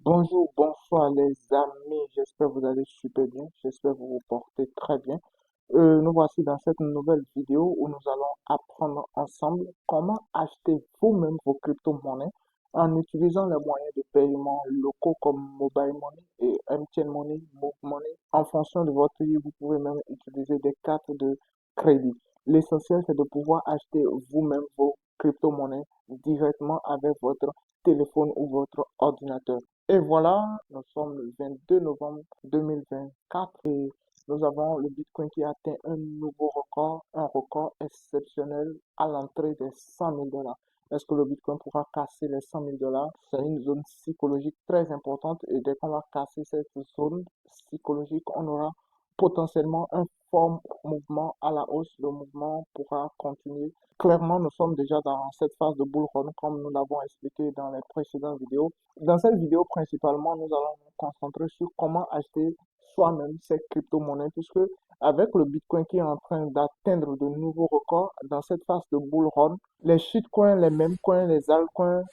Bonjour, bonsoir les amis, j'espère que vous allez super bien, j'espère que vous vous portez très bien. Nous voici dans cette nouvelle vidéo où nous allons apprendre ensemble comment acheter vous-même vos crypto-monnaies en utilisant les moyens de paiement locaux comme Mobile Money et MTN Money, Move Money. En fonction de votre pays, vous pouvez même utiliser des cartes de crédit. L'essentiel, c'est de pouvoir acheter vous-même vos crypto-monnaies directement avec votre téléphone ou votre ordinateur. Et voilà, nous sommes le 22 novembre 2024 et nous avons le Bitcoin qui a atteint un nouveau record, un record exceptionnel à l'entrée des 100 000 $. Est-ce que le Bitcoin pourra casser les 100 000 $? C'est une zone psychologique très importante et dès qu'on va casser cette zone psychologique, on aura potentiellement un fort mouvement à la hausse. Le mouvement pourra continuer. Clairement, nous sommes déjà dans cette phase de bull run comme nous l'avons expliqué dans les précédentes vidéos. Dans cette vidéo, principalement, nous allons nous concentrer sur comment acheter soi-même ces crypto-monnaies, puisque avec le Bitcoin qui est en train d'atteindre de nouveaux records dans cette phase de bull run, les shitcoins, les meme coins, les altcoins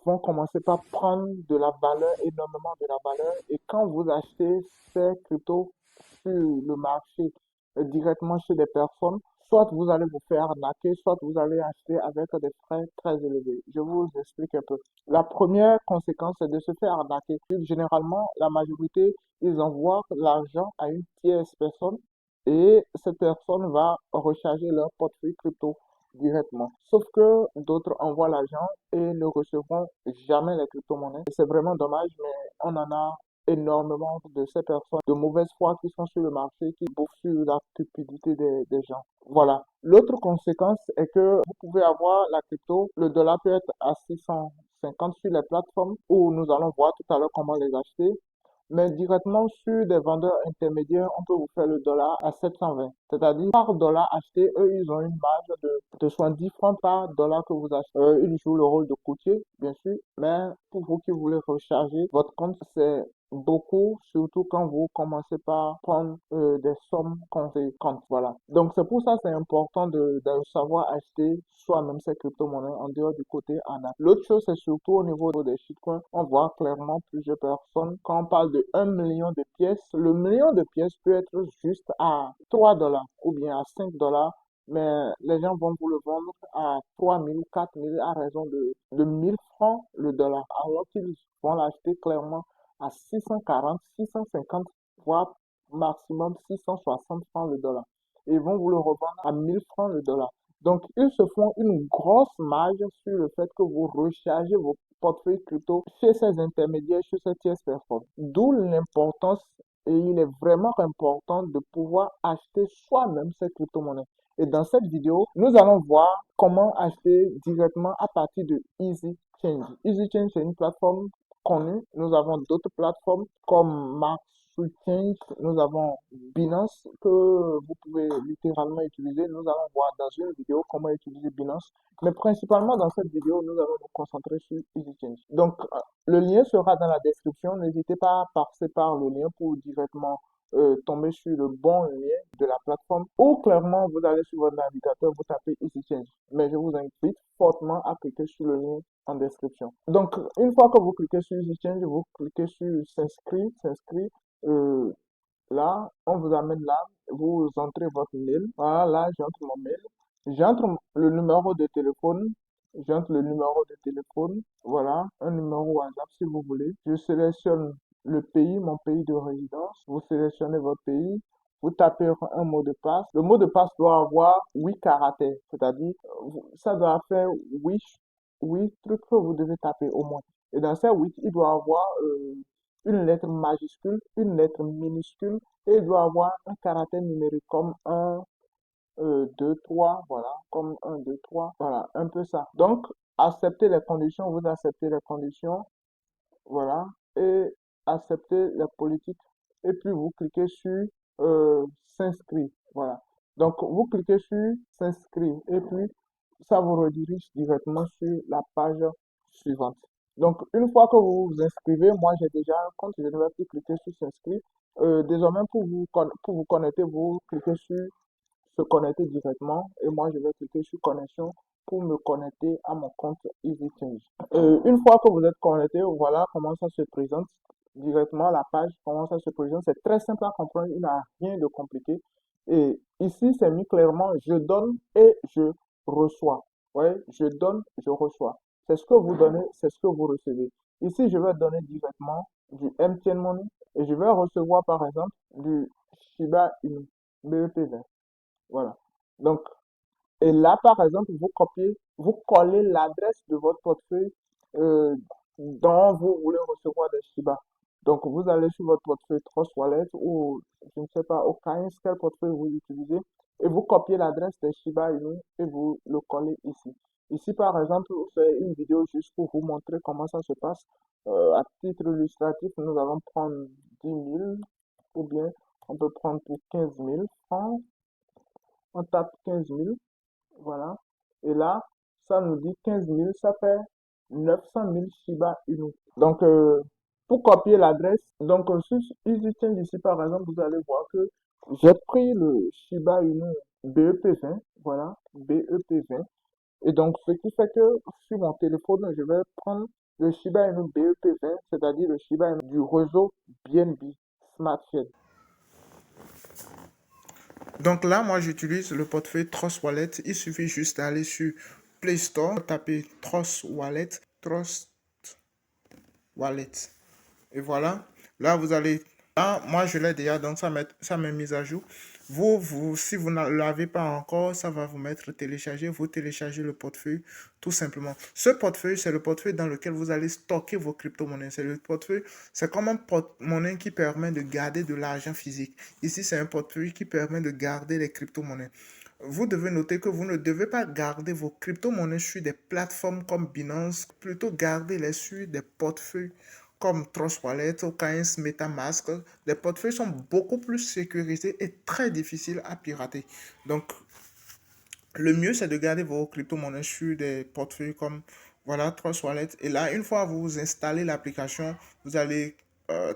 vont commencer par prendre de la valeur, énormément de la valeur. Et quand vous achetez ces cryptos sur le marché directement chez des personnes, soit vous allez vous faire arnaquer, soit vous allez acheter avec des frais très élevés. Je vous explique un peu. La première conséquence, c'est de se faire arnaquer. Généralement, la majorité, ils envoient l'argent à une tierce personne et cette personne va recharger leur portefeuille crypto directement. Sauf que d'autres envoient l'argent et ne recevront jamais les crypto-monnaies. C'est vraiment dommage, mais on en a énormément de ces personnes de mauvaise foi qui sont sur le marché, qui bouffent sur la cupidité des gens. Voilà. L'autre conséquence est que vous pouvez avoir la crypto, le dollar peut être à 650 sur les plateformes où nous allons voir tout à l'heure comment les acheter. Mais directement sur des vendeurs intermédiaires, on peut vous faire le dollar à 720. C'est-à-dire, par dollar acheté, eux, ils ont une marge de 70 francs par dollar que vous achetez. Ils jouent le rôle de courtier, bien sûr, mais pour vous qui voulez recharger votre compte, c'est beaucoup, surtout quand vous commencez par prendre des sommes conséquentes. Voilà. Donc, c'est pour ça que c'est important de savoir acheter soi-même ces crypto-monnaies en dehors du côté ANA. L'autre chose, c'est surtout au niveau des shitcoins. On voit clairement plusieurs personnes. Quand on parle de 1 million de pièces, le million de pièces peut être juste à 3 dollars ou bien à 5 dollars. Mais les gens vont vous le vendre à 3 000 ou 4 000 à raison de 1 000 francs le dollar. Alors qu'ils vont l'acheter clairement à 640, 650, voire maximum 660 francs le dollar. Et ils vont vous le revendre à 1 000 francs le dollar. Donc, ils se font une grosse marge sur le fait que vous rechargez vos portefeuilles crypto chez ces intermédiaires, chez ces tierces personnes. D'où l'importance, et il est vraiment important de pouvoir acheter soi-même ces crypto-monnaies. Et dans cette vidéo, nous allons voir comment acheter directement à partir de EasyChange. EasyChange, c'est une plateforme connue. Nous avons d'autres plateformes comme Change, nous avons Binance que vous pouvez littéralement utiliser. Nous allons voir dans une vidéo comment utiliser Binance. Mais principalement dans cette vidéo, nous allons nous concentrer sur EasyChange. Donc, le lien sera dans la description. N'hésitez pas à passer par le lien pour directement tomber sur le bon lien de la plateforme ou clairement vous allez sur votre navigateur, vous tapez EasyChange. Mais je vous invite fortement à cliquer sur le lien en description. Donc, une fois que vous cliquez sur EasyChange, vous cliquez sur s'inscrire. Euh, Là, on vous amène là, vous entrez votre mail. Voilà, là, j'entre mon mail. J'entre le numéro de téléphone. J'entre le numéro de téléphone. Voilà, un numéro WhatsApp si vous voulez. Je sélectionne le pays, mon pays de résidence. Vous sélectionnez votre pays. Vous tapez un mot de passe. Le mot de passe doit avoir 8 caractères. C'est-à-dire, ça doit faire 8 trucs que vous devez taper au moins. Et dans ces 8, il doit avoir une lettre majuscule, une lettre minuscule, et il doit avoir un caractère numérique comme un 2 3 voilà, comme un 2 3 voilà, un peu ça. Donc, acceptez les conditions, vous acceptez les conditions, voilà, et acceptez la politique, et puis vous cliquez sur s'inscrire, voilà. Donc, vous cliquez sur s'inscrire, et puis ça vous redirige directement sur la page suivante. Donc, une fois que vous vous inscrivez, moi j'ai déjà un compte, je ne vais plus cliquer sur s'inscrire. Désormais, pour vous connecter, vous cliquez sur se connecter directement et moi je vais cliquer sur connexion pour me connecter à mon compte EasyChange. Une fois que vous êtes connecté, voilà comment ça se présente directement la page, comment ça se présente. C'est très simple à comprendre, il n'y a rien de compliqué. Et ici, c'est mis clairement, je donne et je reçois. Ouais, je donne, je reçois. C'est ce que vous donnez, c'est ce que vous recevez. Ici, je vais donner directement du MTN Money et je vais recevoir par exemple du Shiba Inu BEP20. Voilà. Donc, et là, par exemple, vous copiez, vous collez l'adresse de votre portefeuille euh, dont vous voulez recevoir des Shiba. Donc, vous allez sur votre portefeuille Trust Wallet ou, je ne sais pas, au Aucun, quel portefeuille vous utilisez, et vous copiez l'adresse des Shiba Inu et vous le collez ici. Ici, par exemple, je fais une vidéo juste pour vous montrer comment ça se passe. À titre illustratif, nous allons prendre 10 000 ou bien on peut prendre pour 15 000 francs. On tape 15 000. Voilà. Et là, ça nous dit 15 000, ça fait 900 000 Shiba Inu. Donc, pour copier l'adresse, donc sur EasyChange ici, par exemple, vous allez voir que j'ai pris le Shiba Inu BEP20, voilà, BEP20. Et donc, ce qui fait que sur mon téléphone, je vais prendre le Shiba Inu BEP20, c'est-à-dire le Shiba Inu du réseau BNB Smart Chain. Donc là, moi, j'utilise le portefeuille Trust Wallet. Il suffit juste d'aller sur Play Store, taper Trust Wallet, Trust Wallet. Et voilà. Là, vous allez. Là, moi, je l'ai déjà, donc ça m'est mis à jour. Si vous ne l'avez pas encore, ça va vous mettre télécharger. Vous téléchargez le portefeuille, tout simplement. Ce portefeuille, c'est le portefeuille dans lequel vous allez stocker vos crypto-monnaies. C'est le portefeuille, c'est comme un porte-monnaie qui permet de garder de l'argent physique. Ici, c'est un portefeuille qui permet de garder les crypto-monnaies. Vous devez noter que vous ne devez pas garder vos crypto-monnaies sur des plateformes comme Binance, plutôt gardez-les sur des portefeuilles comme Trust Wallet ou Coins MetaMask. Les portefeuilles sont beaucoup plus sécurisés et très difficiles à pirater. Donc, le mieux, c'est de garder vos crypto-monnaies sur des portefeuilles comme voilà, Trust Wallet. Et là, une fois que vous installez l'application, vous allez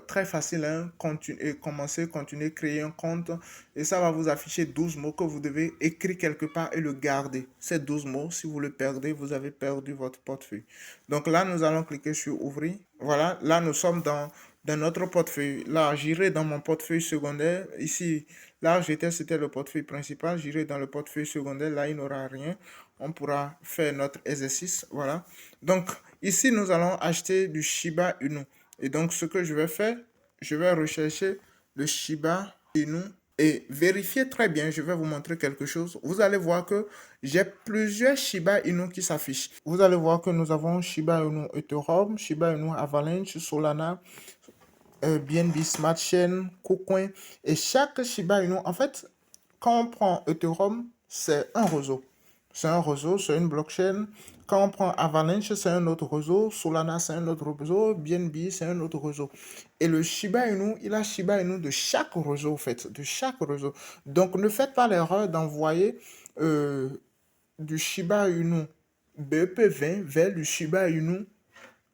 très facile, hein, continuer, créer un compte. Et ça va vous afficher 12 mots que vous devez écrire quelque part et le garder. Ces 12 mots, si vous le perdez, vous avez perdu votre portefeuille. Donc là, nous allons cliquer sur Ouvrir. Voilà, là, nous sommes dans notre portefeuille. Là, j'irai dans mon portefeuille secondaire. Ici, là, c'était le portefeuille principal. J'irai dans le portefeuille secondaire. Là, il n'y aura rien. On pourra faire notre exercice. Voilà. Donc, ici, nous allons acheter du Shiba Inu. Et donc, ce que je vais faire, je vais rechercher le Shiba Inu et vérifier très bien. Je vais vous montrer quelque chose. Vous allez voir que j'ai plusieurs Shiba Inu qui s'affichent. Vous allez voir que nous avons Shiba Inu Ethereum, Shiba Inu Avalanche, Solana, BNB Smart Chain, KuCoin. Et chaque Shiba Inu, en fait, quand on prend Ethereum, c'est un réseau. C'est un réseau, c'est une blockchain. Quand on prend Avalanche, c'est un autre réseau. Solana, c'est un autre réseau. BNB, c'est un autre réseau. Et le Shiba Inu, il a Shiba Inu de chaque réseau, en fait. De chaque réseau. Donc, ne faites pas l'erreur d'envoyer du Shiba Inu BEP20 vers du Shiba Inu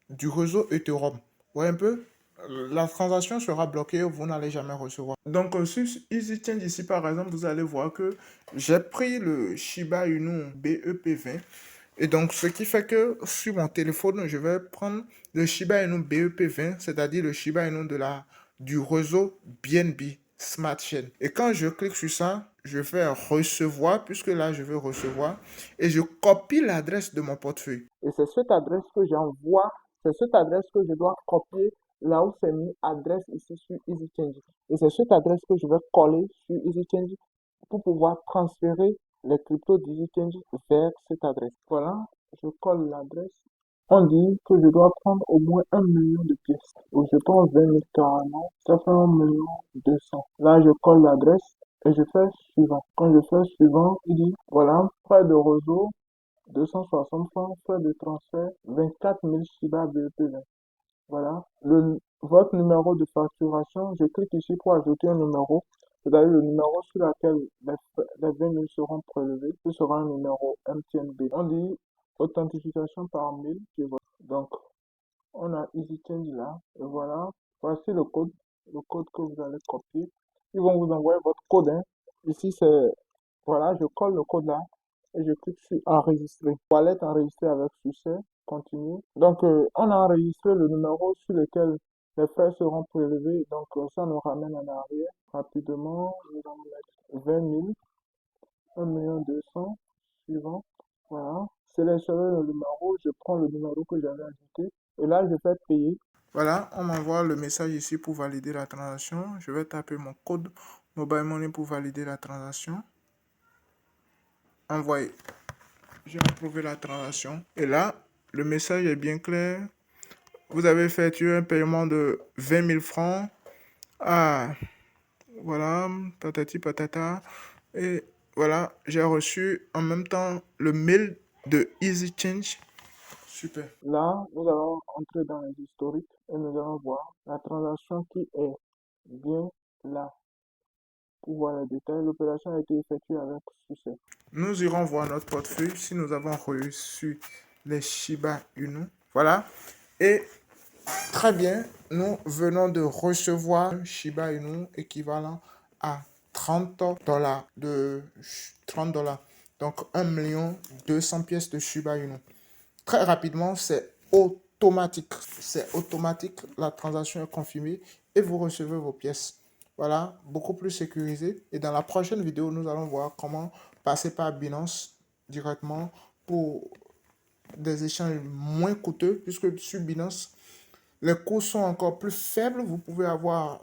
du réseau Ethereum. Vous voyez un peu? La transaction sera bloquée, vous n'allez jamais recevoir. Donc, sur EasyChange ici, par exemple, vous allez voir que j'ai pris le Shiba Inu BEP20. Et donc, ce qui fait que sur mon téléphone, je vais prendre le Shiba Inu BEP20, c'est-à-dire le Shiba Inu du réseau BNB Smart Chain. Et quand je clique sur ça, je fais recevoir, puisque là, je veux recevoir, et je copie l'adresse de mon portefeuille. Et c'est cette adresse que j'envoie, c'est cette adresse que je dois copier là où c'est mis adresse ici sur EasyChange. Et c'est cette adresse que je vais coller sur EasyChange pour pouvoir transférer les cryptos d'EasyChange vers cette adresse. Voilà, je colle l'adresse. On dit que je dois prendre au moins 1 million de pièces. Donc je prends 20 000 carrément, ça fait 1 200 000. Là, je colle l'adresse et je fais suivant. Quand je fais suivant, il dit, voilà, frais de réseau, 260 francs, frais de transfert, 24 000 Shiba BEP20. Voilà. Votre numéro de facturation, je clique ici pour ajouter un numéro. C'est-à-dire le numéro sur lequel les 20 000 seront prélevés. Ce sera un numéro MTNB. On dit authentification par mail. Donc, on a EasyChange là. Et voilà. Voici le code que vous allez copier. Ils vont vous envoyer votre code, hein. Ici, c'est, voilà, je colle le code là. et je clique sur enregistrer. Wallet enregistré avec succès. Continue. Donc, on a enregistré le numéro sur lequel les frais seront prélevés. Donc, ça nous ramène en arrière rapidement. Nous allons mettre 20 000, 1 200 000, suivant. Voilà. Sélectionnez le numéro. Je prends le numéro que j'avais ajouté. Et là, je fais payer. Voilà, on m'envoie le message ici pour valider la transaction. Je vais taper mon code Mobile Money pour valider la transaction. Envoyer. J'ai approuvé la transaction. Et là, le message est bien clair. Vous avez effectué un paiement de 20 000 francs. Ah, voilà, patati patata. Et voilà, j'ai reçu en même temps le mail de Easy Change. Super. Là, nous allons entrer dans les historiques et nous allons voir la transaction qui est bien là. Pour voir les détails, l'opération a été effectuée avec succès. Nous irons voir notre portefeuille si nous avons reçu les Shiba Inu. Voilà. Et très bien, nous venons de recevoir un Shiba Inu équivalent à 30 dollars de 30 dollars. Donc 1 200 000 pièces de Shiba Inu. Très rapidement, c'est automatique. C'est automatique, la transaction est confirmée et vous recevez vos pièces. Voilà, beaucoup plus sécurisé. Et dans la prochaine vidéo, nous allons voir comment passer par Binance directement pour des échanges moins coûteux, puisque sur Binance, les coûts sont encore plus faibles. Vous pouvez avoir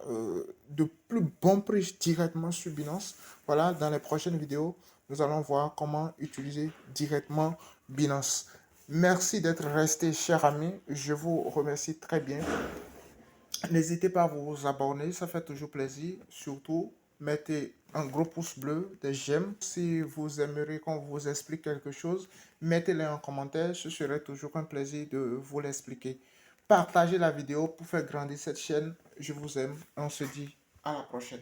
de plus bons prix directement sur Binance. Voilà, dans les prochaines vidéos, nous allons voir comment utiliser directement Binance. Merci d'être resté, cher ami. Je vous remercie très bien. N'hésitez pas à vous abonner, ça fait toujours plaisir. Surtout, mettez un gros pouce bleu, des j'aime. Si vous aimeriez qu'on vous explique quelque chose, mettez-le en commentaire. Ce serait toujours un plaisir de vous l'expliquer. Partagez la vidéo pour faire grandir cette chaîne. Je vous aime. On se dit à la prochaine.